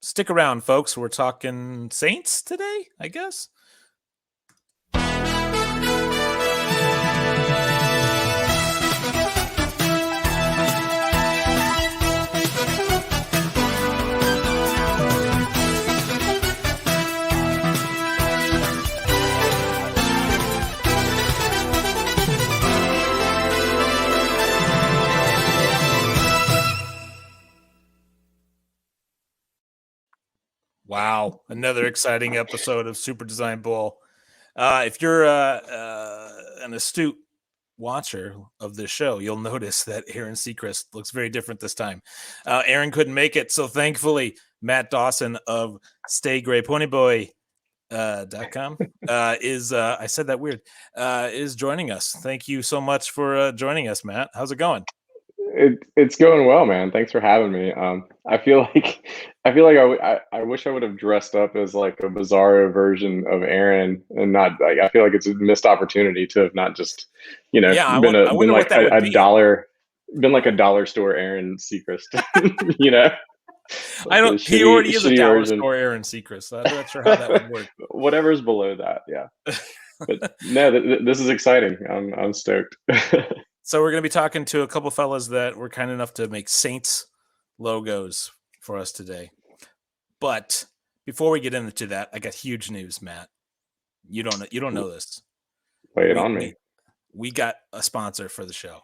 Stick around, folks. We're talking Saints today, I guess. Wow, another exciting episode of Super Design Bowl. If you're an astute watcher of this show, you'll notice that Aaron Seacrest looks very different this time. Aaron couldn't make it, so thankfully, Matt Dawson of StayGrayPonyBoy.com is I said that weird is joining us. Thank you so much for joining us, Matt. How's it going? It's going well, man. Thanks for having me. I feel like I wish I would have dressed up as like a bizarro version of Aaron, and not like I feel like it's a missed opportunity to have not just been like a dollar store Aaron Seacrest. I don't. He already is a dollar store Aaron Seacrest. I'm not sure how that would work. Whatever's below that, yeah. But no, this is exciting. I'm stoked. So we're going to be talking to a couple fellas that were kind enough to make Saints logos for us today. But before we get into that, I got huge news, Matt. You don't know this. Lay it on me. We got a sponsor for the show.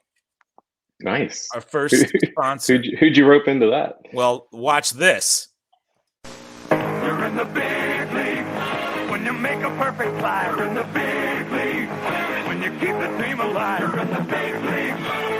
Nice. Our first sponsor. Who'd you rope into that? Well, watch this. You're in the big league. When you make a perfect play, you're in the big league. When you keep the team alive, you're in the big league.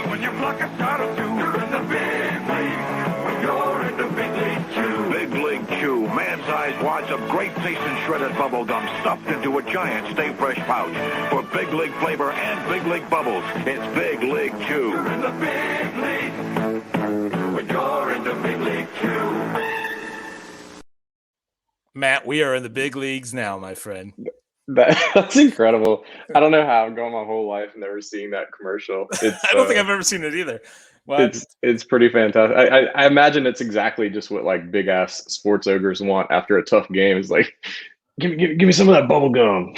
When you block a shot or two, you're in the big league. When you're in the big league chew. Big League Chew, man-sized wads of great tasting shredded bubble gum stuffed into a giant Stay Fresh pouch. For big league flavor and big league bubbles, it's Big League Chew. You're in the big league. When you're in the big league chew. Matt, we are in the big leagues now, my friend. That's incredible. I don't know how I've gone my whole life never seeing that commercial. I don't think I've ever seen it either. Well, it's pretty fantastic. I imagine it's exactly just what like big ass sports ogres want after a tough game. It's like, give me some of that bubble gum.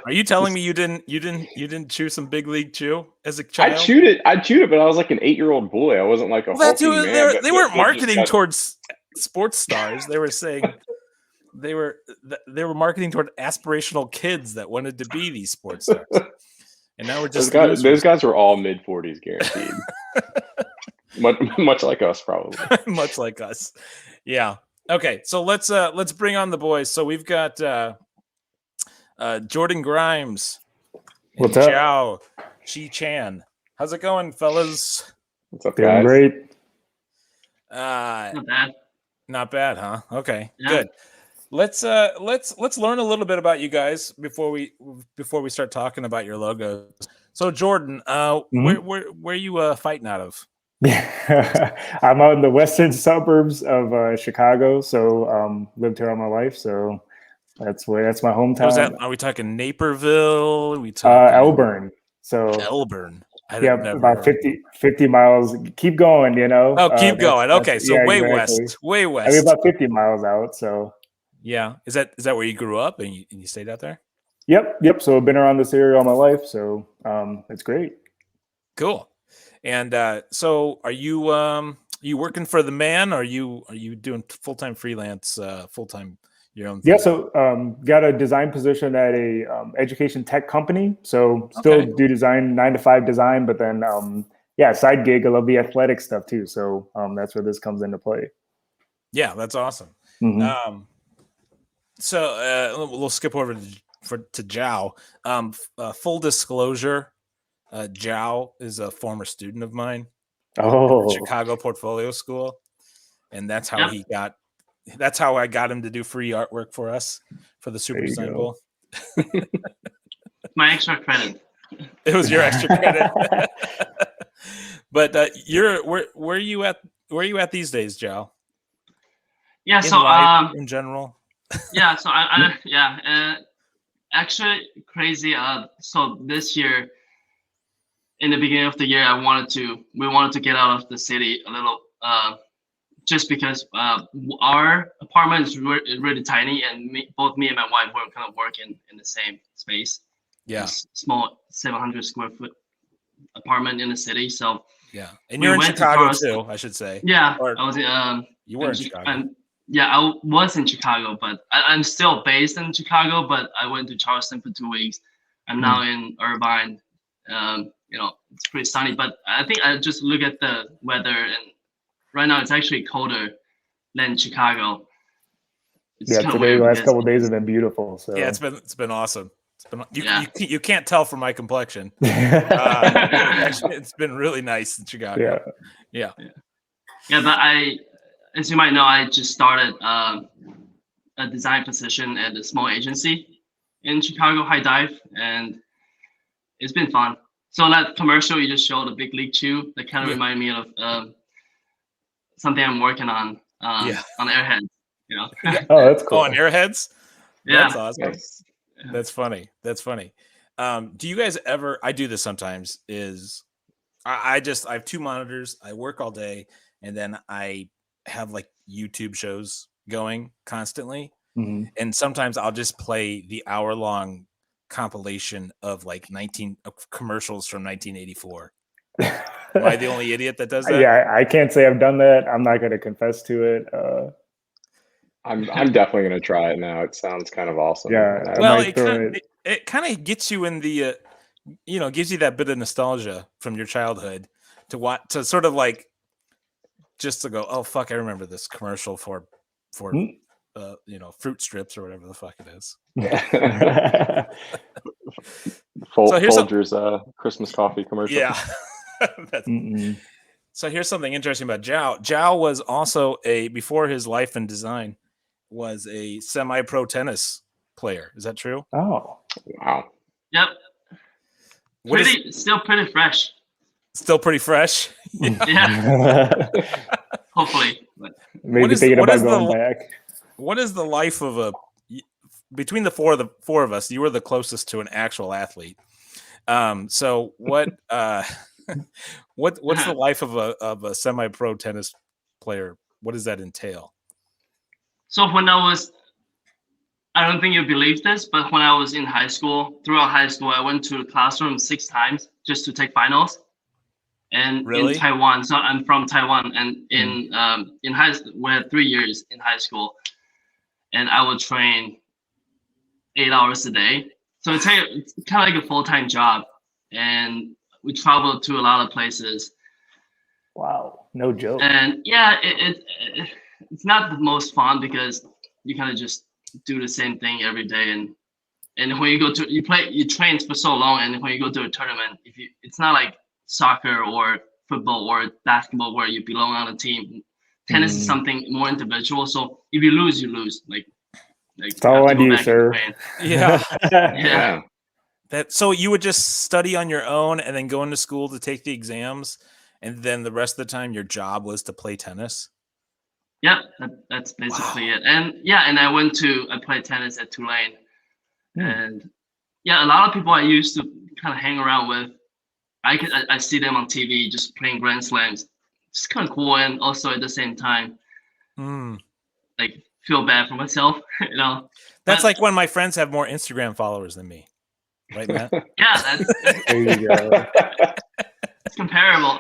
Are you telling me you didn't chew some Big League Chew as a child? I chewed it, but I was like an 8-year-old boy. I wasn't like a hulking man. They weren't marketing towards sports stars. They were saying. They were marketing toward aspirational kids that wanted to be these sports stars, and now we're just those guys were all mid-40s guaranteed, much like us probably. Much like us, yeah. Okay, so let's bring on the boys. So we've got Jordan Grimes, what's up? Jao Chi-Shan. How's it going, fellas? What's up, guys? Great. Not bad. Not bad, huh? Okay, yeah. Good. Let's learn a little bit about you guys before we start talking about your logos. So Jordan, where are you fighting out of? I'm out in the western suburbs of Chicago, so lived here all my life. So that's my hometown. Are we talking Naperville? Are we talking Elburn? So Elburn. About 50 miles. Keep going, Oh, keep going. Okay, so way exactly. west. Way west. I mean, about 50 miles out. So. Yeah, is that where you grew up and you stayed out there? Yep. So I've been around this area all my life, so it's great. Cool. And so are you working for the man? Or are you doing full-time freelance, full-time your own thing? Yeah, so got a design position at a education tech company. So still do design, 9-to-5 design, but then side gig. I love the athletic stuff too. So that's where this comes into play. Yeah, that's awesome. Mm-hmm. So we'll skip over to Jao. Full disclosure, Jao is a former student of mine. Oh, Chicago Portfolio School, and that's how That's how I got him to do free artwork for us for the Super Design Bowl. My extra credit. It was your extra credit. But where are you at these days, Jao? Yeah, in general. Yeah, so actually crazy. So this year, in the beginning of the year, we wanted to get out of the city a little just because our apartment is really tiny, and both me and my wife were kind of working in the same space. Yeah. This small 700 square foot apartment in the city. So yeah, and we you're in went to Chicago Charleston. too, I should say. Yeah, Or I was you were in Chicago. yeah, I was in Chicago, but I'm still based in Chicago. But I went to Charleston for 2 weeks. I'm now in Irvine. You know, it's pretty sunny, but I think I just look at the weather, and right now it's actually colder than Chicago. It's Yeah, kind of today weird last because couple of days have been beautiful. So Yeah, it's been awesome. It's been Yeah. you can't tell from my complexion. Actually, it's been really nice in Chicago. yeah. Yeah, but as you might know, I just started a design position at a small agency in Chicago, High Dive, and it's been fun. So that commercial you just showed, the Big League Chew, that kind of reminded me of something I'm working on Airheads. You know? Oh, that's cool. Oh, on Airheads? Yeah. That's awesome. Nice. That's funny. That's funny. Do you guys ever? I do this sometimes. Is I have 2 monitors. I work all day, and then I have like YouTube shows going constantly. Mhm. And sometimes I'll just play the hour-long compilation of like commercials from 1984. Am I the only idiot that does that? Yeah, I can't say I've done that. I'm not going to confess to it. I'm definitely gonna try it now. It sounds kind of awesome. Yeah, And I Well, might throw it kind of gets you in the, gives you that bit of nostalgia from your childhood to sort of like just to go, oh fuck, I remember this commercial for fruit strips or whatever the fuck it is. So here's Folgers Christmas coffee commercial. Yeah. So here's something interesting about Jao. Jao was also before his life in design, was a semi-pro tennis player. Is that true? Oh, Wow. Yep. Still pretty fresh. Still pretty fresh. Yeah. Hopefully. Maybe thinking about going back. What is the life of between the four of us? You were the closest to an actual athlete. So what? What's the life of a semi-pro tennis player? What does that entail? So I don't think you believe this, but when I was in high school, throughout high school, I went to the classroom 6 times just to take finals. And really? In Taiwan, so I'm from Taiwan, and in high school, we had 3 years in high school, and I would train 8 hours a day. So it's kind of like a full-time job, and we traveled to a lot of places. Wow, no joke. And yeah, it's not the most fun because you kind of just do the same thing every day, and when you go to you train for so long, and when you go to a tournament, it's not like soccer or football or basketball where you belong on a team. Tennis is something more individual, so if you lose, you lose. Like it's all on you, sir. Yeah. Yeah. So you would just study on your own and then go into school to take the exams, and then the rest of the time your job was to play tennis? Yep, that's basically it. And yeah, and I played tennis at Tulane. And yeah, a lot of people I used to kind of hang around with, I see them on TV just playing Grand Slams. It's kind of cool, and also at the same time, like feel bad for myself, you know. That's like when my friends have more Instagram followers than me, right, Matt? Yeah, there you go. It's comparable.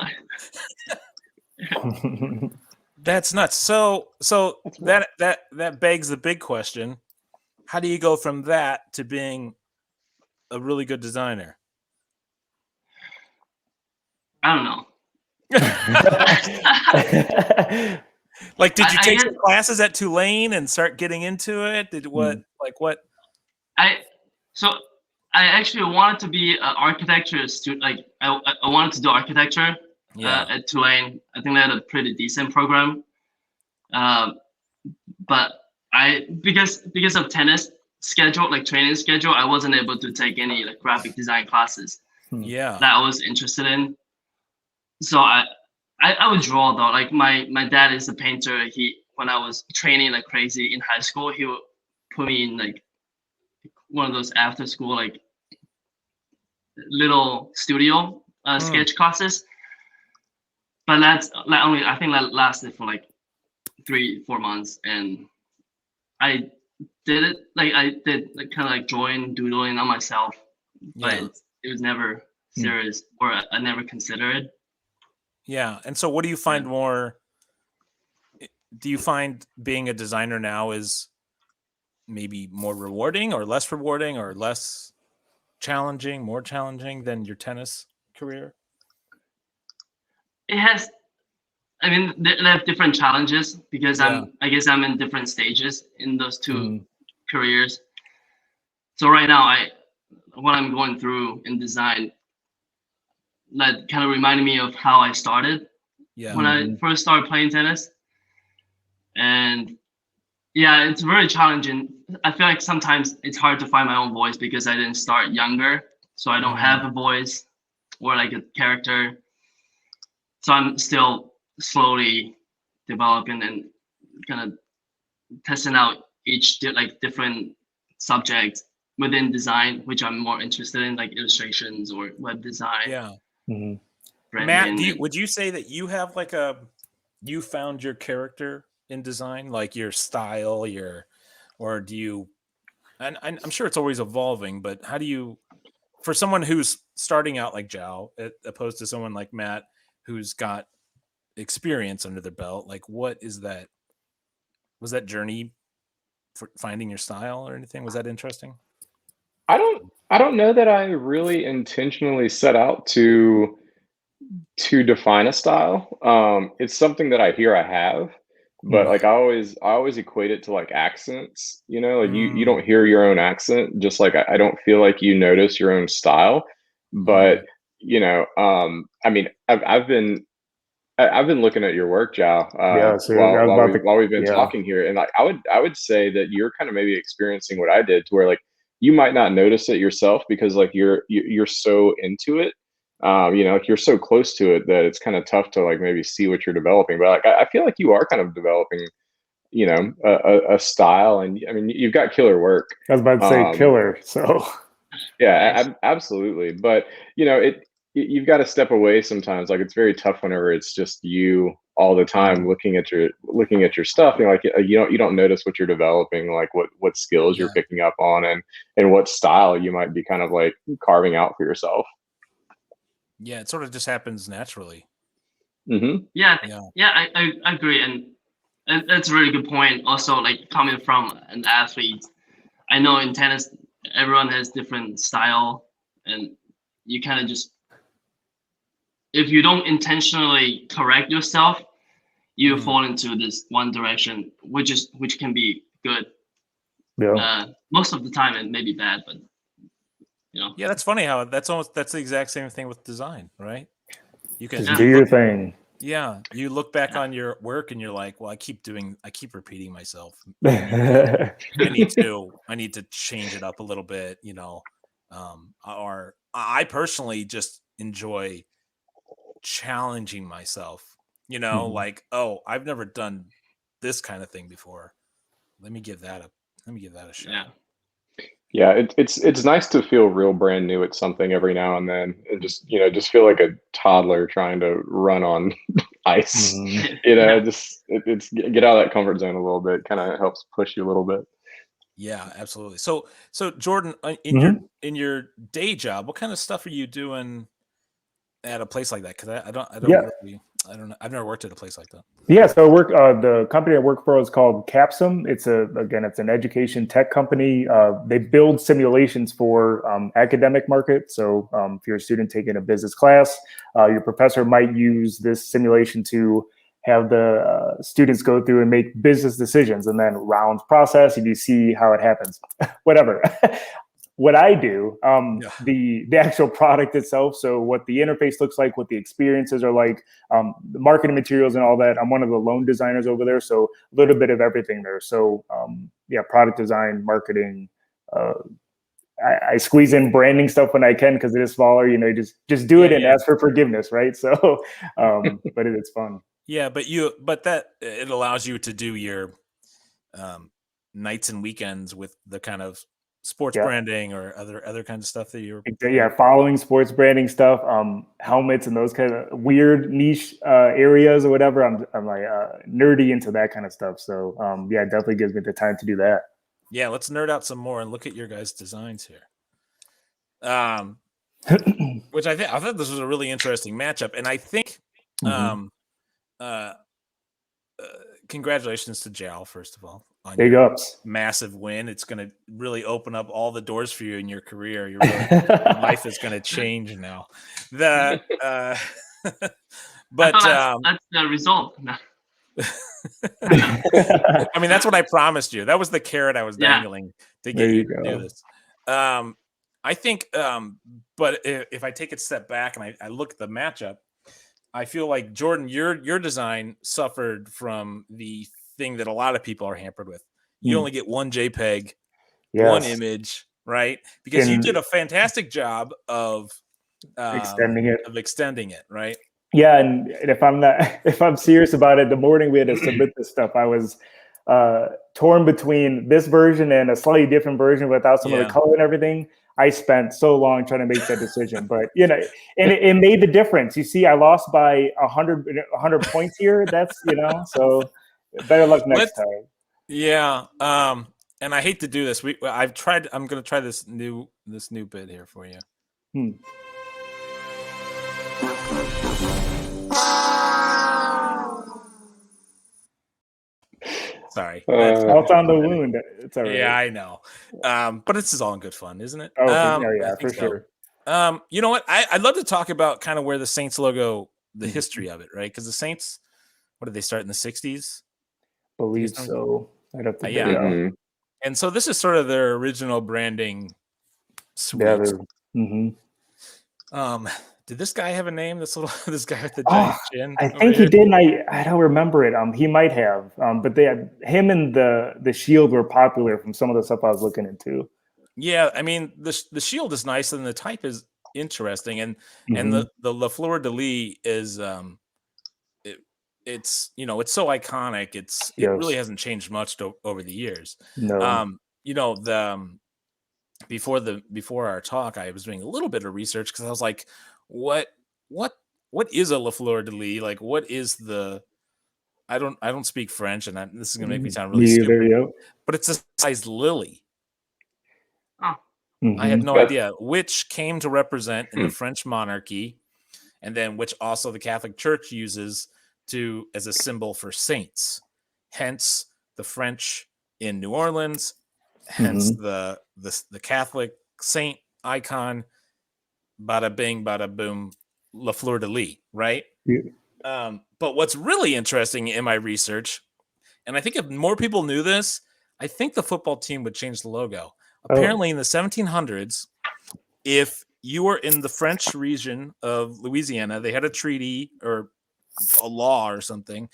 That's nuts. So that begs the big question: how do you go from that to being a really good designer? I don't know. Like, did you take some classes at Tulane and start getting into it? What? I actually wanted to be an architecture student. Like I wanted to do architecture at Tulane. I think they had a pretty decent program. But because of tennis schedule, like training schedule, I wasn't able to take any like graphic design classes. Yeah. That I was interested in. So I would draw though. Like my dad is a painter. When I was training like crazy in high school, he would put me in like one of those after school like little studio sketch classes. But that's like I think that lasted for like 3-4 months, and I did it like I did like kind of like drawing, doodling on myself, but Yeah. it was never serious, or I never considered it. Yeah. And so what do you find more? Do you find being a designer now is maybe more rewarding or less rewarding or less challenging, more challenging than your tennis career? It has. I mean, they have different challenges because I guess I'm in different stages in those two careers. So right now, what I'm going through in design, that kind of reminded me of how I started when I first started playing tennis. And yeah, it's very challenging. I feel like sometimes it's hard to find my own voice because I didn't start younger, so I don't have a voice or like a character. So I'm still slowly developing and kind of testing out each different subject within design, which I'm more interested in, like illustrations or web design. Yeah. Branding. Matt, would you say that you have like you found your character in design, like your style, or do you? And I'm sure it's always evolving, but how do you, for someone who's starting out like Jao, opposed to someone like Matt, who's got experience under their belt, like what is that? Was that journey for finding your style or anything? Was that interesting? I don't know that I really intentionally set out to define a style. It's something that I hear I have, but like I always equate it to like accents. You know, like you don't hear your own accent, just like I don't feel like you notice your own style. But you know, I mean, I've been looking at your work, Jao, so I was about to, while we've been talking here, and like I would say that you're kind of maybe experiencing what I did, to where like you might not notice it yourself because like you're so into it, you know, like you're so close to it that it's kind of tough to like maybe see what you're developing. But like I feel like you are kind of developing, you know, a style, and I mean you've got killer work. I was about to say killer, so yeah, absolutely. But you know, you've got to step away sometimes. Like it's very tough whenever it's just you all the time looking at your stuff. You know, like you don't notice what you're developing, like what skills you're picking up on, and what style you might be kind of like carving out for yourself. Yeah, it sort of just happens naturally. Yeah, I agree, and that's a really good point. Also, like coming from an athlete, I know in tennis everyone has different style, and you kind of just, if you don't intentionally correct yourself, you fall into this one direction, which can be good. Most of the time it may be bad, but you know. Yeah, that's funny how that's the exact same thing with design, right? You can just do your thing. Yeah, you look back on your work and you're like, well, I keep repeating myself. I need to change it up a little bit, you know. Or I personally just enjoy challenging myself, you know, like, oh, I've never done this kind of thing before. Let me give that a shot. Yeah, it's nice to feel real brand new at something every now and then, and just feel like a toddler trying to run on ice. You know, it's get out of that comfort zone a little bit. Kind of helps push you a little bit. Yeah, absolutely. So Jordan, in your day job, what kind of stuff are you doing at a place like that? Because I don't know. I've never worked at a place like that. Yeah, so the company I work for is called Capsum. It's an education tech company. They build simulations for academic market. So if you're a student taking a business class, your professor might use this simulation to have the students go through and make business decisions, and then round process, and you see how it happens. Whatever. What I do, the actual product itself, so what the interface looks like, what the experiences are like, the marketing materials and all that. I'm one of the loan designers over there, so a little bit of everything there. So product design, marketing. I squeeze in branding stuff when I can because it is smaller. You know, just do it and ask for forgiveness, right? So, but it's fun. Yeah, but that it allows you to do your nights and weekends with the kind of sports branding or other kinds of stuff that you're following sports branding stuff, helmets and those kind of weird niche areas or whatever. I'm like nerdy into that kind of stuff. So it definitely gives me the time to do that. Yeah, let's nerd out some more and look at your guys' designs here. Which I thought this was a really interesting matchup, and I think congratulations to Jao, first of all, on big your ups. massive win. It's going to really open up all the doors for you in your career. Your life is going to change now. But that's the result. I mean, that's what I promised you. That was the carrot I was dangling to get you to do this. I think, but if I take a step back and I look at the matchup, I feel like, Jordan, your design suffered from the thing that a lot of people are hampered with. You only get one JPEG, one image, right? Because you did a fantastic job of extending it, right? Yeah, and if I'm serious about it, the morning we had to submit this stuff, I was torn between this version and a slightly different version without some of the color and everything. I spent so long trying to make that decision, but and it made the difference. You see, I lost by 100 points here. That's so better luck next time. Yeah, and I hate to do this. I'm going to try this new bit here for you. Sorry. Salt on the wound. It's all right. Yeah, I know. But this is all in good fun, isn't it? For sure. You know what? I'd love to talk about kind of where the Saints logo, the history of it, right? Because the Saints, what did they start in the 60s? Believe so. I'd have to And so this is sort of their original branding suite. Did this guy have a name? This guy with the giant chin? I think he did. And I don't remember it. He might have. But they had him and the shield were popular from some of the stuff I was looking into. Yeah, I mean the shield is nice and the type is interesting, and the La Fleur de Lis is it's it's so iconic. It really hasn't changed much over the years. No. Before our talk, I was doing a little bit of research because I was like, what is a La Fleur de Lis? Like, what is the? I don't speak French, and this is gonna make me sound really stupid. But it's a sized lily. I had no idea, which came to represent in the French monarchy, and then which also the Catholic Church uses as a symbol for saints. Hence the French in New Orleans. Hence the Catholic saint icon. Bada bing, bada boom, La Fleur de Lis, right? Yeah. But what's really interesting in my research, and I think if more people knew this, I think the football team would change the logo. Apparently, in the 1700s, if you were in the French region of Louisiana, they had a treaty or a law or something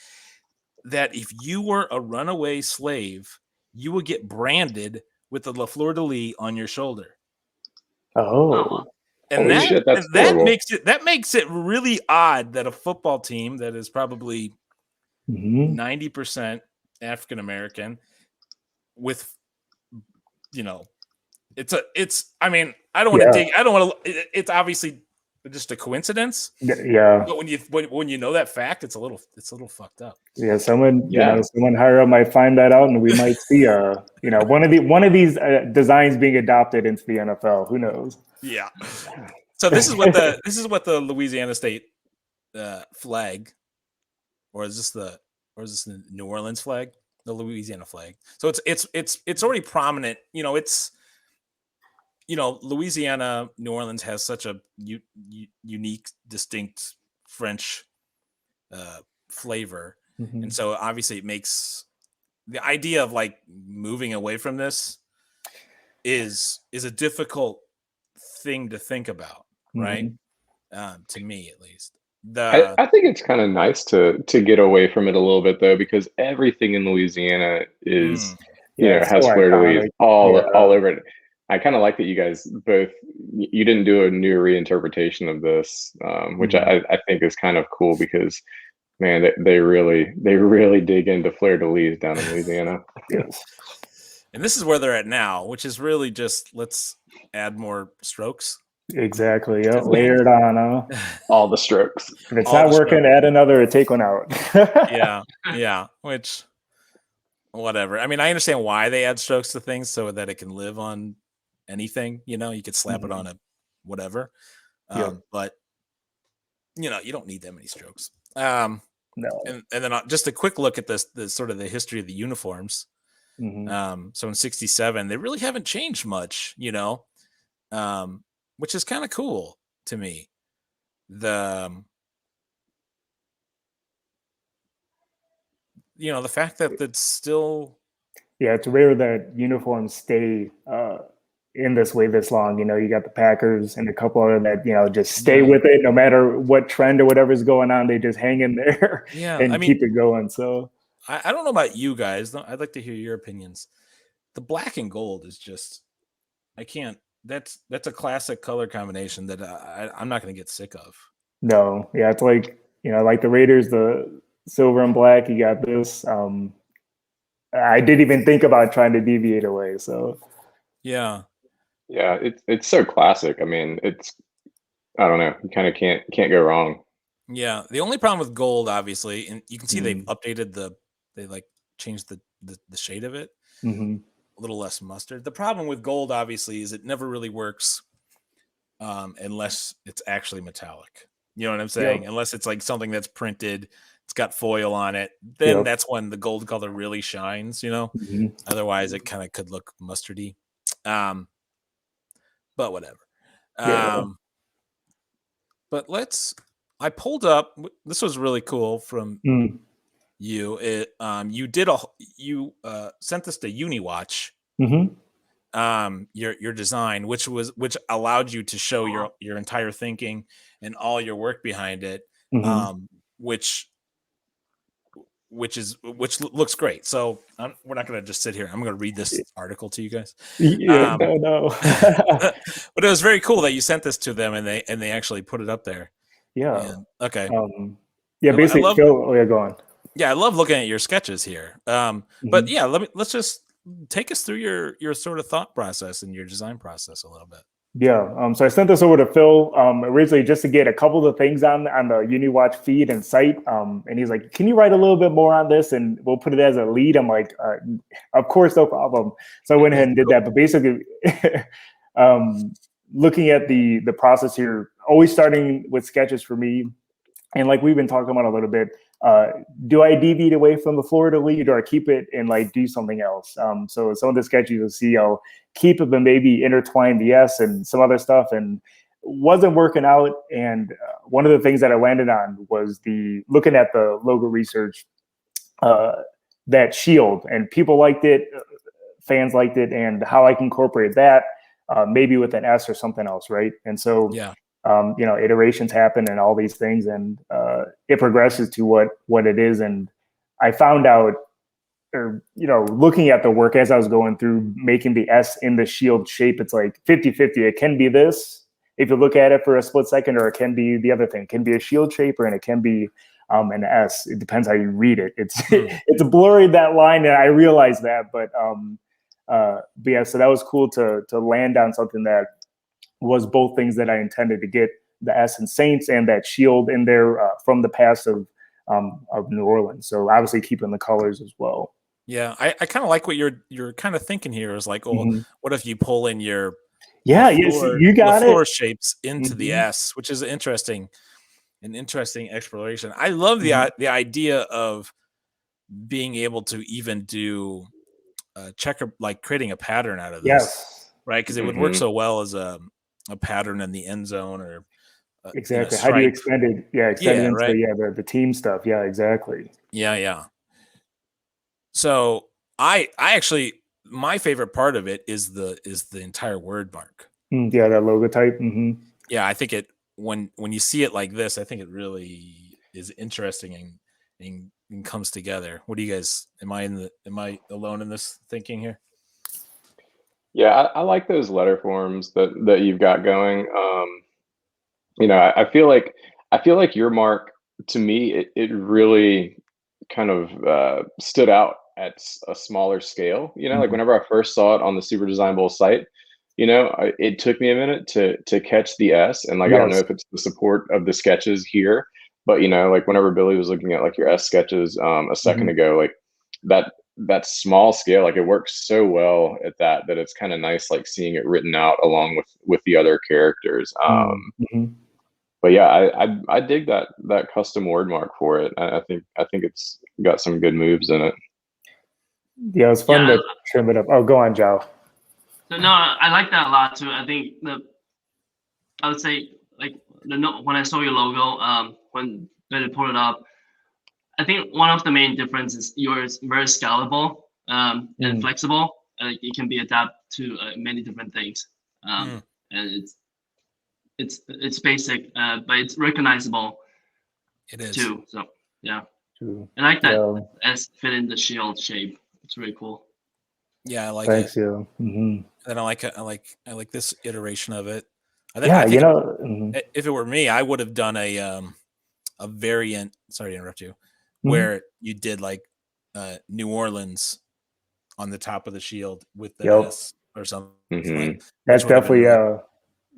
that if you were a runaway slave, you would get branded with the La Fleur de Lis on your shoulder. And that makes it really odd that a football team that is probably 90% African American with it's obviously just a coincidence. Yeah. But when you know that fact, it's a little fucked up. Yeah. Someone higher up might find that out, and we might see one of these designs being adopted into the NFL. Who knows? Yeah. So this is what the Louisiana State flag, or is this the New Orleans flag? The Louisiana flag. So it's already prominent. Louisiana, New Orleans has such a unique, distinct French flavor, and so obviously it makes the idea of like moving away from this is a difficult thing to think about, right? To me, at least. I think it's kind of nice to get away from it a little bit, though, because everything in Louisiana is has Fleur de Lis all over it. I kind of like that you guys you didn't do a new reinterpretation of this, which I think is kind of cool because, man, they really dig into Fleur de Lis down in Louisiana. And this is where they're at now, which is really just let's add more strokes. Exactly. Yeah. Layer it on. All the strokes. If it's All not the working, strokes. add another or take one out. Yeah. Which, whatever. I mean, I understand why they add strokes to things so that it can live on anything. You know, you could slap it on a whatever. But you know, you don't need that many strokes. No. And then just a quick look at this sort of the history of the uniforms. So in '67, they really haven't changed much, you know, which is kind of cool to me. The fact that it's still it's rare that uniforms stay in this way this long. You know, you got the Packers and a couple other that, you know, just stay with it no matter what trend or whatever's going on. They just hang in there and keep it going. So I don't know about you guys. I'd like to hear your opinions. The black and gold is just, I can't. That's a classic color combination that I'm not going to get sick of. No, yeah, it's like, you know, like the Raiders, the silver and black. You got this. I didn't even think about trying to deviate away. So yeah, it's so classic. I mean, I don't know. You kind of can't go wrong. Yeah, the only problem with gold, obviously, and you can see they've updated they like changed the shade of it, a little less mustard. The problem with gold, obviously, is it never really works unless it's actually metallic. You know what I'm saying? Unless it's like something that's printed, it's got foil on it, then that's when the gold color really shines. You know, otherwise it kind of could look mustardy. But whatever. But I pulled up. This was really cool from you. You sent this to UniWatch. Your design, which allowed you to show your entire thinking and all your work behind it, which looks great. So we're not going to just sit here. I'm going to read this article to you guys. No. But it was very cool that you sent this to them and they actually put it up there. Yeah. Okay. Basically, go on. Yeah, I love looking at your sketches here. But yeah, let's just take us through your sort of thought process and your design process a little bit. Yeah. So I sent this over to Phil originally just to get a couple of things on the UniWatch feed and site. And he's like, "Can you write a little bit more on this? And we'll put it as a lead." I'm like, "Of course, no problem." So I went ahead and did that. But basically, looking at the process here, always starting with sketches for me, and like we've been talking about a little bit. Do I deviate away from the Florida lead or keep it and like do something else? So some of the sketches you'll see, I'll keep it, but maybe intertwine the S and some other stuff, and wasn't working out. And one of the things that I landed on was looking at the logo research, that shield, and people liked it, fans liked it, and how I can incorporate that maybe with an S or something else, right? And so iterations happen and all these things, and it progresses to what it is. And I found out, or looking at the work as I was going through making the S in the shield shape, it's like 50-50. It can be this if you look at it for a split second, or it can be the other thing. It can be a shield shape, and it can be an S. It depends how you read it. It's blurry, that line, and I realize that, but yeah, so that was cool to land on something that was both things that I intended to get, the S and Saints and that shield in there from the past of New Orleans. So obviously keeping the colors as well. Yeah, I kind of like what you're kind of thinking here is like, what if you pull in your you got LaFleur it shapes into the S, which is an interesting exploration. I love the idea of being able to even do checker, like creating a pattern out of this, right? Because it would work so well as a pattern in the end zone, or exactly. How do you extend it? Into right? The team stuff. Yeah, exactly. Yeah. So I actually, my favorite part of it is the entire word mark. Yeah, that logo type. Yeah, I think when you see it like this, I think it really is interesting and comes together. What do you guys? Am I alone in this thinking here? Yeah, I like those letter forms that you've got going. I feel like your mark, to me, it really kind of stood out at a smaller scale. Like whenever I first saw it on the Super Design Bowl site, it took me a minute to catch the S, and like I don't know if it's the support of the sketches here, but like whenever Billy was looking at like your S sketches a second ago, like that small scale, like it works so well at that it's kind of nice, like seeing it written out along with the other characters. But yeah, I dig that custom word mark for it. I think it's got some good moves in it. Yeah, it was fun to trim it up. Oh, go on, Jao. So no, I like that a lot too. I think I would say like when I saw your logo, when they pulled it up, I think one of the main differences is yours very scalable and flexible. It can be adapted to many different things, and it's basic, but it's recognizable. It is too. So yeah, True. I like that as fit in the shield shape. It's really cool. Yeah, I like Thanks, it. Yeah. And I like this iteration of it. I think if it were me, I would have done a variant. Sorry to interrupt you. Where you did like New Orleans on the top of the shield with the S or something. That's definitely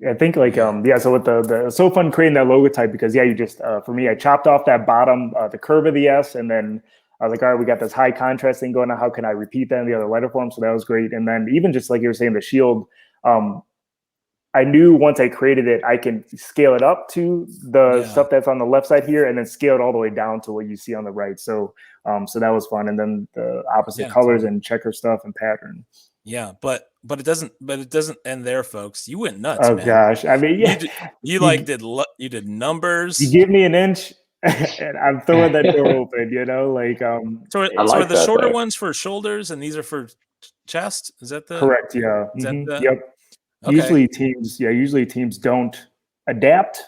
I think like so with the so fun creating that logo type, because you just for me, I chopped off that bottom the curve of the S, and then I was like, all right, we got this high contrast thing going on. How can I repeat that in the other letter form? So that was great. And then even just like you were saying, the shield, I knew once I created it, I can scale it up to the stuff that's on the left side here, and then scale it all the way down to what you see on the right. So so that was fun. And then the opposite colors and checker stuff and pattern. Yeah, but it doesn't end there, folks. You went nuts. Oh man. Gosh, I mean, you did numbers. You give me an inch, and I'm throwing that door open. So are the shorter ones for shoulders, and these are for chest? Is that the correct? Yeah. Yep. Okay. Usually teams don't adapt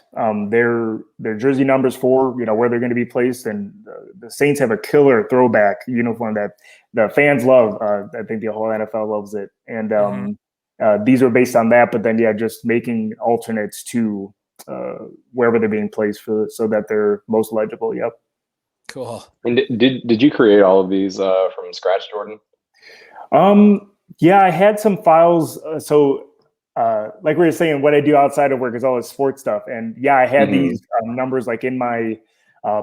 their jersey numbers for where they're going to be placed, and the Saints have a killer throwback uniform that the fans love. I think the whole NFL loves it, and these are based on that. But then just making alternates to wherever they're being placed so that they're most legible. Yep. Cool. And did you create all of these from scratch, Jordan? Yeah, I had some files. Like we were saying, what I do outside of work is all this sports stuff. And I had these numbers like in my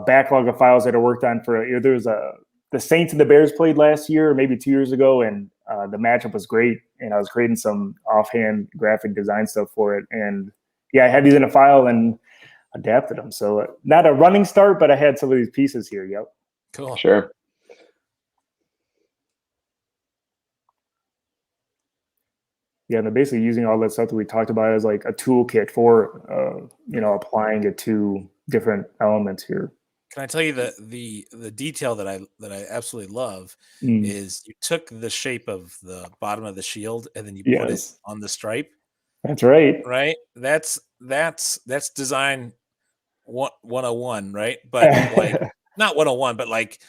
backlog of files that I worked on for there was the Saints and the Bears played last year, or maybe 2 years ago. And the matchup was great. And I was creating some offhand graphic design stuff for it. And I had these in a file and adapted them. So not a running start, but I had some of these pieces here. Yep. Cool. Sure. Yeah, and they're basically using all that stuff that we talked about as like a toolkit for, applying it to different elements here. Can I tell you the detail that I absolutely love is you took the shape of the bottom of the shield and then you put it on the stripe. That's right. Right. That's design 101, right? But like not 101, but like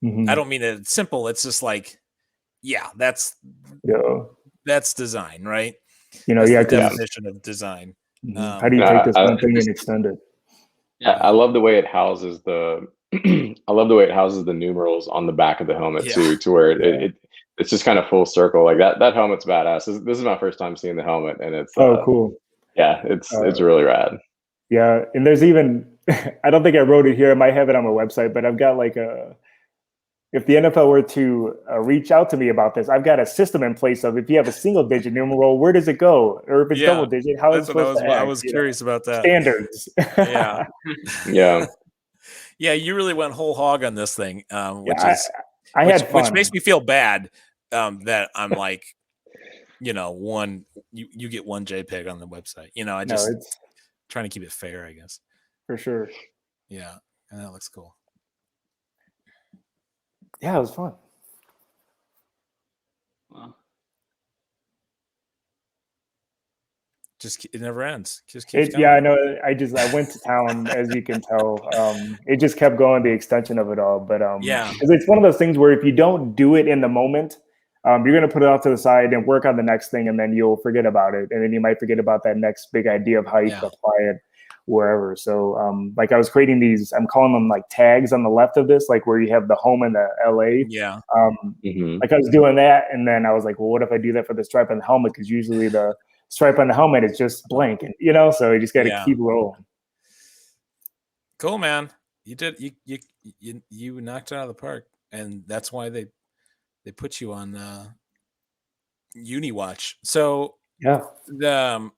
I don't mean it's simple. It's just like that's design, right? That's the definition of design. How do you take this one thing and extend it? I love the way it houses the numerals on the back of the helmet too, to where it's just kind of full circle. Like that helmet's badass. This is my first time seeing the helmet, and it's cool. Yeah, it's really rad. Yeah, and there's even I don't think I wrote it here. I might have it on my website, but I've got like if the NFL were to reach out to me about this, I've got a system in place of if you have a single digit numeral, where does it go? Or if it's double digit, how is it supposed to act? I was curious about that. Standards. Yeah, you really went whole hog on this thing, which which makes me feel bad that I'm like, you get one JPEG on the website. I just trying to keep it fair, I guess. For sure. Yeah, and that looks cool. Yeah, it was fun. Wow. It never ends. Just keeps going. Yeah, I know. I went to town, as you can tell. It just kept going, the extension of it all. But because it's one of those things where if you don't do it in the moment, you're going to put it off to the side and work on the next thing, and then you'll forget about it, and then you might forget about that next big idea of how you can apply it. wherever. So like I was creating these, I'm calling them like tags on the left of this, like where you have the home in the LA. Yeah. Like I was doing that, and then I was like, well, what if I do that for the stripe on the helmet? Because usually the stripe on the helmet is just blank, and so you just got to keep rolling. Cool, man. You did you knocked it out of the park, and that's why they put you on UniWatch. So yeah, the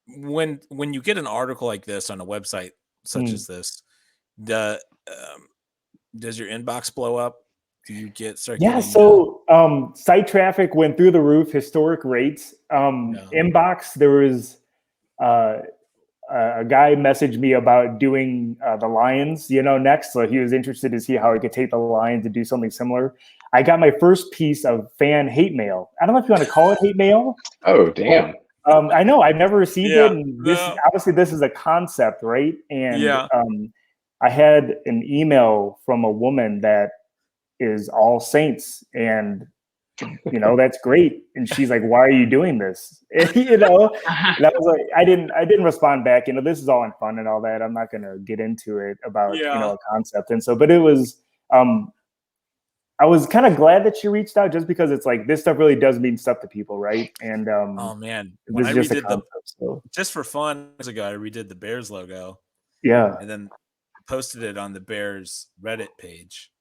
when you get an article like this on a website such as this, does your inbox blow up? Do you start getting? So site traffic went through the roof, historic rates. Inbox, there was a guy messaged me about doing the Lions, next. So he was interested to see how he could take the Lions and do something similar. I got my first piece of fan hate mail. I don't know if you want to call it hate mail. Oh, damn. I know I've never received it. And obviously this is a concept, right? And I had an email from a woman that is All Saints, and that's great. And she's like, why are you doing this? And I was like, I didn't respond back. This is all in fun and all that. I'm not going to get into it about, a concept. And so, but it was, I was kind of glad that she reached out, just because it's like, this stuff really does mean stuff to people. Right. And, oh man, when I just redid just for fun years ago, I redid the Bears logo. Yeah. And then posted it on the Bears Reddit page.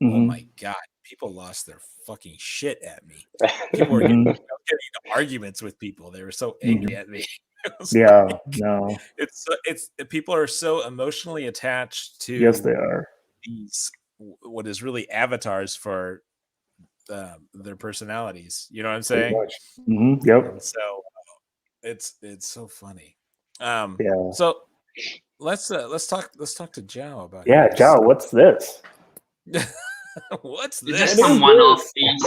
Mm-hmm. Oh my God. People lost their fucking shit at me. People were getting into arguments with people. They were so angry at me. No. It's people are so emotionally attached to. Yes, they are. These what is really avatars for their personalities. You know what I'm saying? Mm-hmm. Yep. And so it's so funny. Yeah. So let's talk to Jao about. Yeah, Jao, what's this? What's this? Is this some one-off piece?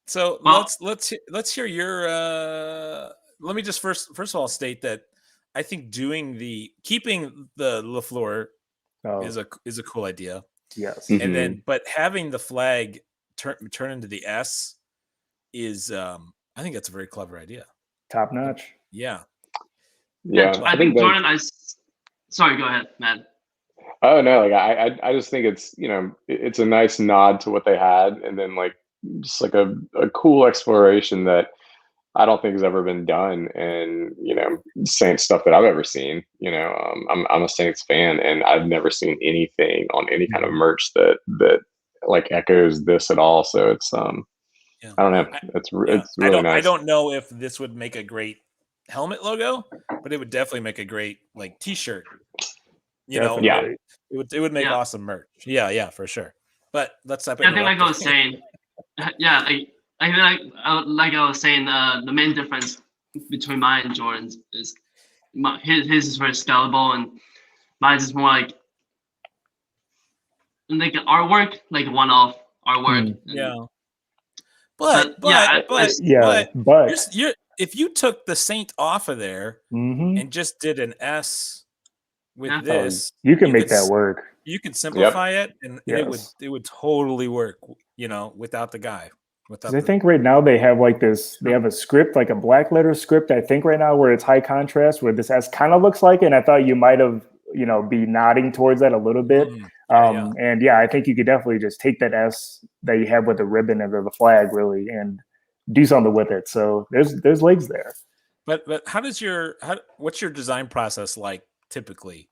So let's hear your. Let me just first of all state that I think keeping the LaFleur is a cool idea. Yes, and then but having the flag turn into the S is I think that's a very clever idea. Top notch. Yeah. I think Jordan. Sorry, go ahead, Matt. Oh no, like I just think it's it's a nice nod to what they had, and then like just like a cool exploration that I don't think has ever been done in Saints stuff that I've ever seen. I'm a Saints fan, and I've never seen anything on any kind of merch that like echoes this at all. So it's I don't know, it's really nice. I don't know if this would make a great helmet logo, but it would definitely make a great like T-shirt. It would make awesome merch. Yeah, for sure. But let's stop. I think like I was saying, I was saying, the main difference between mine and Jordan's is his is very scalable, and mine is more like artwork, like one-off artwork. But you're if you took the Saint off of there and just did an S with this, you can make that work. You can simplify it, and it would totally work. Without the guy. I think right now they have like this. They have a script, like a black letter script. I think right now where it's high contrast, where this S kind of looks like, and I thought you might have be nodding towards that a little bit. And I think you could definitely just take that S that you have with the ribbon and the flag really and do something with it. So there's legs there. But what's your design process like typically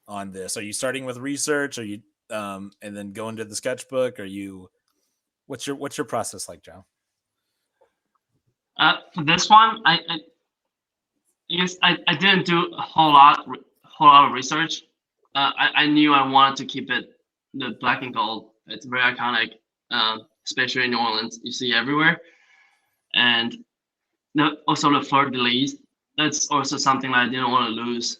on this? Are you starting with research? Are you and then go into the sketchbook? Are you what's your process like, Jao? For this one, I guess I didn't do a whole lot of research. I knew I wanted to keep it the black and gold. It's very iconic, especially in New Orleans. You see everywhere, and also the fleur-de-lis. That's also something that I didn't want to lose.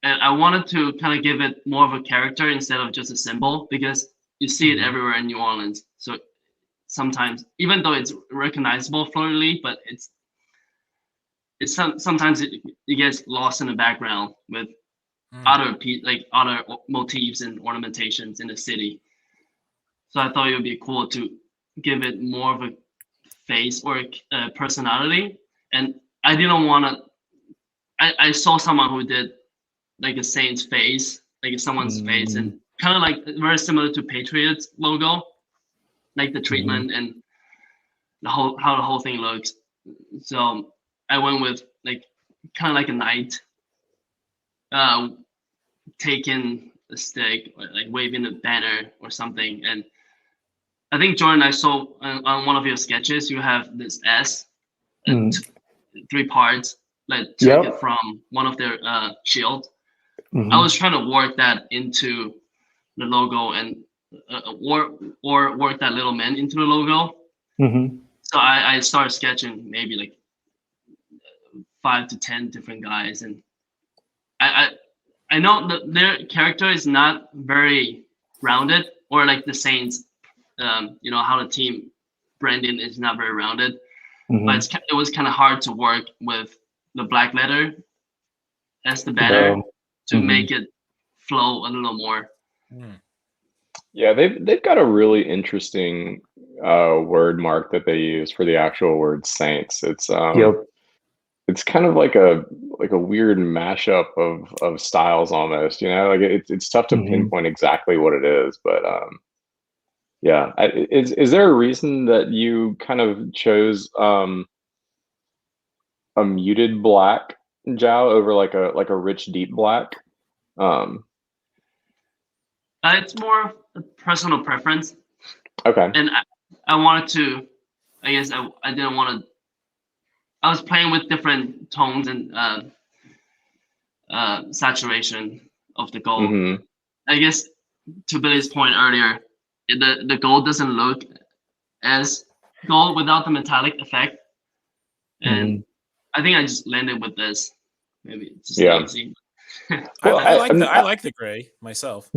And I wanted to kind of give it more of a character instead of just a symbol, because you see it everywhere in New Orleans. So sometimes, even though it's recognizable fleur-de-lis, but sometimes it gets lost in the background with other motifs and ornamentations in the city. So I thought it would be cool to give it more of a face or a personality. and I didn't want to. I saw someone who did like a Saints face, like someone's face, and kind of like very similar to Patriots logo, like the treatment and how the whole thing looks. So I went with like kind of like a knight, taking a stick, or like waving a banner or something. And I think Jordan, I saw on one of your sketches, you have this S, 3 parts, like took it from one of their shields. I was trying to work that into the logo and or work that little man into the logo. So I started sketching maybe like 5 to 10 different guys, and I know that their character is not very rounded, or like the Saints, you know, how the team branding is not very rounded, but it was kind of hard to work with the black letter as the banner to make it flow a little more. Yeah, they've got a really interesting word mark that they use for the actual word saints. It's kind of like a weird mashup of styles almost, you know, like it's tough to pinpoint exactly what it is, but yeah. Is there a reason that you kind of chose a muted black Jao over like a rich deep black? It's more a personal preference. Okay. And I wanted to, I guess I didn't want to, I was playing with different tones and saturation of the gold. I guess to Billy's point earlier, the gold doesn't look as gold without the metallic effect. And I think I just landed with this. Maybe it's just lazy. Well, I like the gray myself.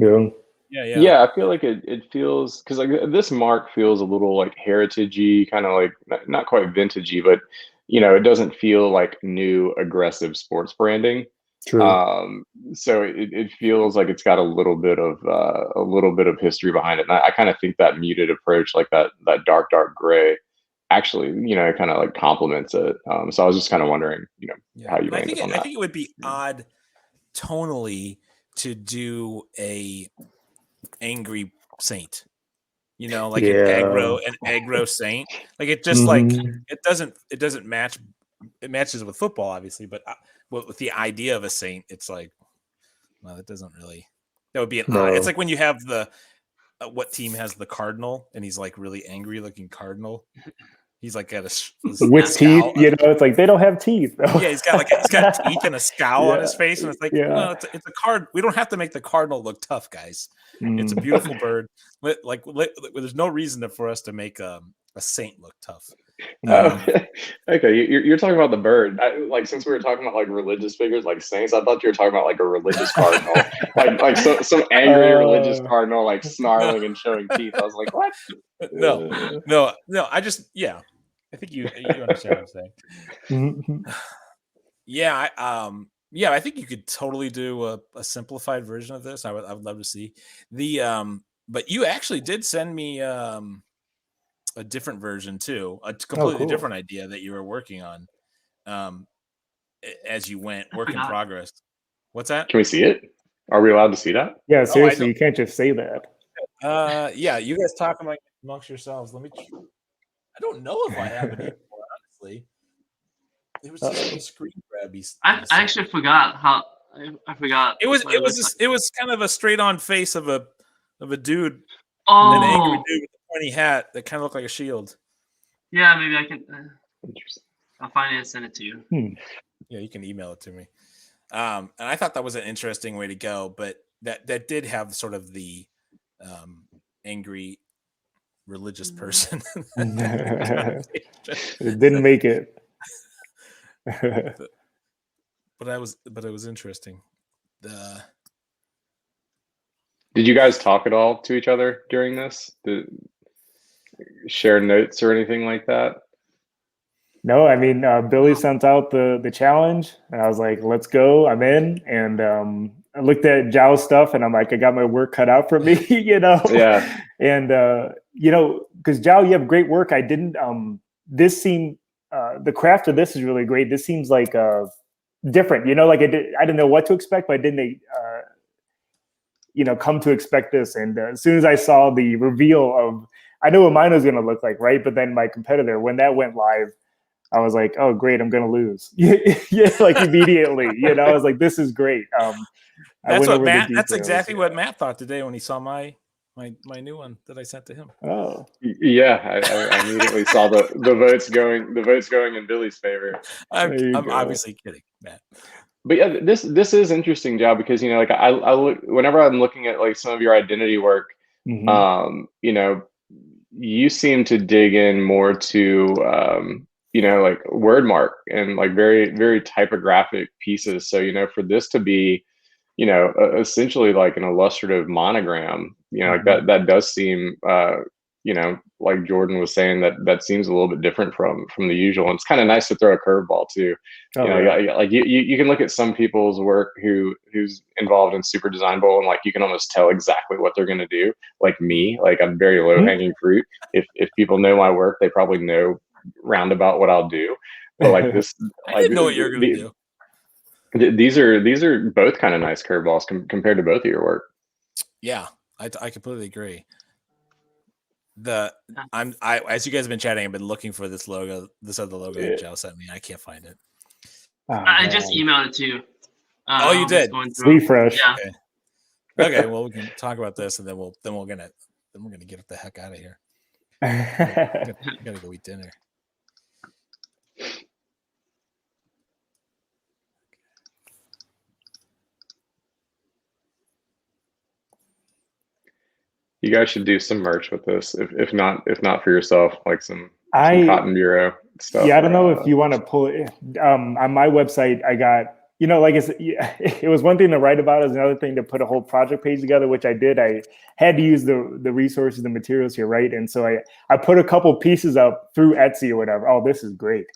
Yeah, I feel like it feels, because like this mark feels a little like heritagey, kind of like not quite vintagey, but you know, it doesn't feel like new aggressive sports branding. True. So it feels like it's got a little bit of history behind it. And I kind of think that muted approach, like that dark gray, actually, you know, kind of like complements it. So I was just kind of wondering, you know, how you landed on that. I think it would be odd tonally to do a angry saint, you know, like an aggro saint. Like it just like it doesn't match. It matches with football, obviously, but with the idea of a saint, it's like, well, it doesn't really. That would be an odd. It's like when you have the what team has the cardinal, and he's like really angry looking cardinal. He's like got with teeth, you know. It's like they don't have teeth. Yeah, he's got teeth and a scowl on his face, and it's like, well, it's a card. We don't have to make the cardinal look tough, guys. It's a beautiful bird. There's no reason for us to make a saint look tough. Okay, you're talking about the bird. Like, since we were talking about like religious figures, like saints, I thought you were talking about like a religious cardinal, like some angry religious cardinal, like snarling and showing teeth. I was like, what? No. I just, I think you understand what I'm saying. I think you could totally do a simplified version of this. I would love to see but you actually did send me a different version too, a completely different idea that you were working on as you went, work in progress. What's that? Can we see it? Are we allowed to see that? Yeah, seriously, you can't just say that. You guys talk amongst yourselves. Let me. I don't know if I have it anymore, honestly. There was just a screen grabby. I actually forgot how. I forgot. It was kind of a straight on face of a dude. Oh, an angry dude with a pointy hat that kind of looked like a shield. Yeah, maybe I can. I'll find it and send it to you. Yeah, you can email it to me. And I thought that was an interesting way to go, but that did have sort of the angry religious person. It didn't make it. but it was interesting. Did you guys talk at all to each other during this? Did share notes or anything like that? No, I mean, Billy sent out the challenge, and I was like, let's go, I'm in. And I looked at Jao's stuff, and I'm like, I got my work cut out for me, you know? Yeah. And, you know, because Jao, you have great work. I didn't, this seemed, the craft of this is really great. This seems like different, you know, like I didn't know what to expect, but I didn't, you know, come to expect this. And as soon as I saw the reveal of, I knew what mine was going to look like, right? But then my competitor, when that went live, I was like, oh, great, I'm going to lose. Yeah, like immediately, you know, I was like, this is great. That's what Matt, that's exactly what Matt thought today when he saw my new one that I sent to him. Oh, yeah, I immediately saw the votes going in Billy's favor. I'm obviously kidding, Matt. But yeah, this is interesting, Jao, because, you know, like I look, whenever I'm looking at like some of your identity work, mm-hmm. You know, you seem to dig in more to you know, like word mark and like very, very typographic pieces. So, you know, for this to be, you know, essentially like an illustrative monogram, you know, like that does seem you know, like Jordan was saying, that seems a little bit different from the usual. And it's kind of nice to throw a curveball too. Oh, you know, yeah. like you can look at some people's work who's involved in Super Design Bowl, and like you can almost tell exactly what they're going to do. Like me, like I'm very low hanging fruit. If people know my work, they probably know roundabout what I'll do. But like this, I didn't know what you're going to do. These are both kind of nice curveballs compared to both of your work. Yeah, I completely agree. As you guys have been chatting, I've been looking for this logo, this other logo that Jao sent me. I can't find it. Oh, I just emailed it to you. Oh, you did? Refresh. Yeah. Okay. Well, we can talk about this, and then we're gonna get the heck out of here. I gotta go eat dinner. You guys should do some merch with this, if not for yourself, like some Cotton Bureau stuff. Yeah, I don't know if you want to pull it. On my website, I got, you know, like it was one thing to write about, it was another thing to put a whole project page together, which I did. I had to use the resources, the materials here, right? And so I put a couple pieces up through Etsy or whatever. Oh, this is great.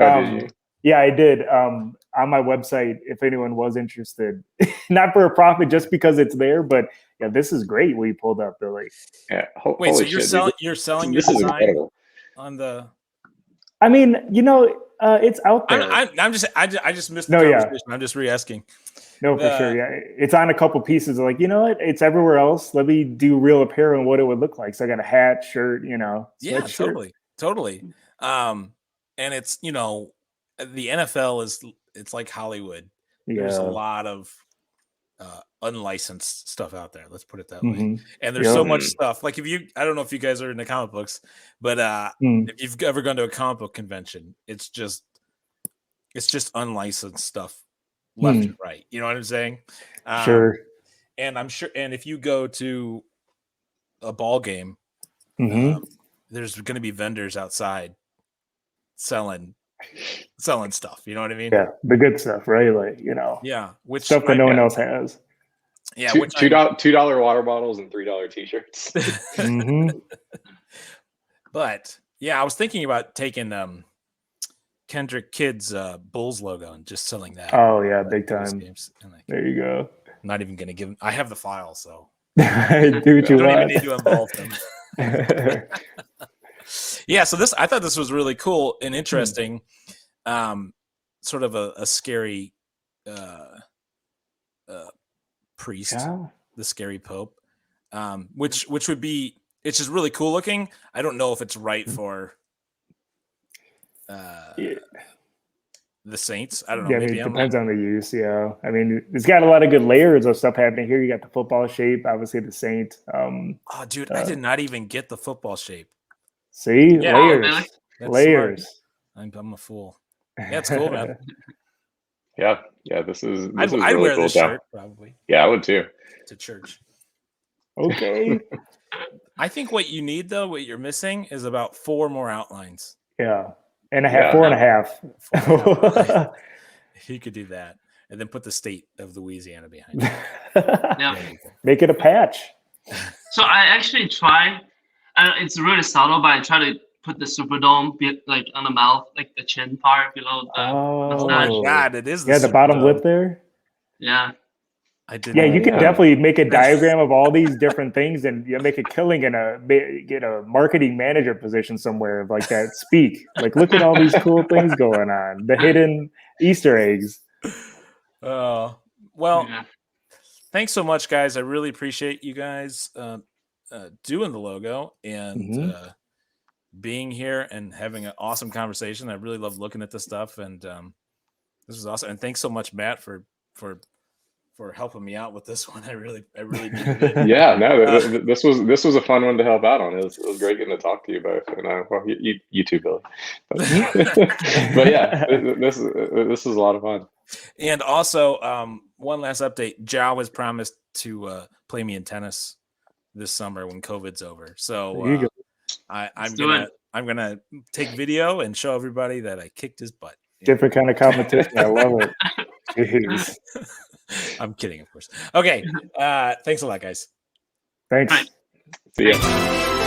Did you? Yeah, I did. On my website, if anyone was interested, not for a profit, just because it's there, but yeah, this is great. What you pulled up, Billy. Yeah. Wait, so you're selling your design on the? I mean, you know, it's out there. I just missed the conversation. Yeah. I'm just re-asking. No, for sure. Yeah, it's on a couple pieces. Like, you know what? It's everywhere else. Let me do real apparel and what it would look like. So I got a hat, shirt, you know. Yeah, totally. And it's, you know, the NFL it's like Hollywood. Yeah. There's a lot of unlicensed stuff out there. Let's put it that way. And there's so much stuff. Like I don't know if you guys are into comic books, but if you've ever gone to a comic book convention, it's just unlicensed stuff left and right. You know what I'm saying? Sure. And I'm sure. And if you go to a ball game, there's going to be vendors outside selling stuff. You know what I mean? Yeah, the good stuff, right? Like, you know, which stuff that no one else has. Yeah, $2 water bottles and $3 t-shirts. But yeah, I was thinking about taking Kendrick Kidd's Bulls logo and just selling that. Oh yeah, big time. There you go. I'm not even gonna give him. I have the file, so do what you want. Don't even need to involve them. Yeah, so I thought this was really cool and interesting. Sort of a scary priest, the scary pope, which would be, it's just really cool looking. I don't know if it's right for the saints. I don't know. Yeah, maybe it depends on the use. Yeah, I mean, it's got a lot of good layers of stuff happening here. You got the football shape, obviously the saint. Oh, dude, I did not even get the football shape. See, layers. I'm a fool. Yeah, it's cool, man. Yeah, this is. I'd really wear cool this shirt probably. Yeah, I would too. To church. Okay. I think what you need, though, what you're missing, is about 4 more outlines. Yeah, and a half, 4.5. You could do that, and then put the state of Louisiana behind it. Yeah, make it a patch. So I actually try. It's really subtle, but I try to put the Superdome like on the mouth, like the chin part below the mustache. Oh my God, it is. The bottom lip there. Yeah. I did. Yeah, you can Yeah. definitely make a diagram of all these different things, and you make a killing and get a marketing manager position somewhere like that. Speak like, look at all these cool things going on, the hidden Easter eggs. Well, Yeah. thanks so much, guys. I really appreciate you guys doing the logo and Mhm. being here and having an awesome conversation. I really love looking at this stuff, and this is awesome. And thanks so much, Matt, for helping me out with this one. I really needed it. Yeah, no, this was a fun one to help out on. It was great getting to talk to you both, and well, you too, Billy. But yeah, this is a lot of fun. And also, one last update: Jao has promised to play me in tennis this summer when COVID's over. So There you go. I'm gonna take video and show everybody that I kicked his butt. Different kind of competition. I love it. Jeez. I'm kidding, of course. Okay. Thanks a lot, guys. Thanks. Right. See ya.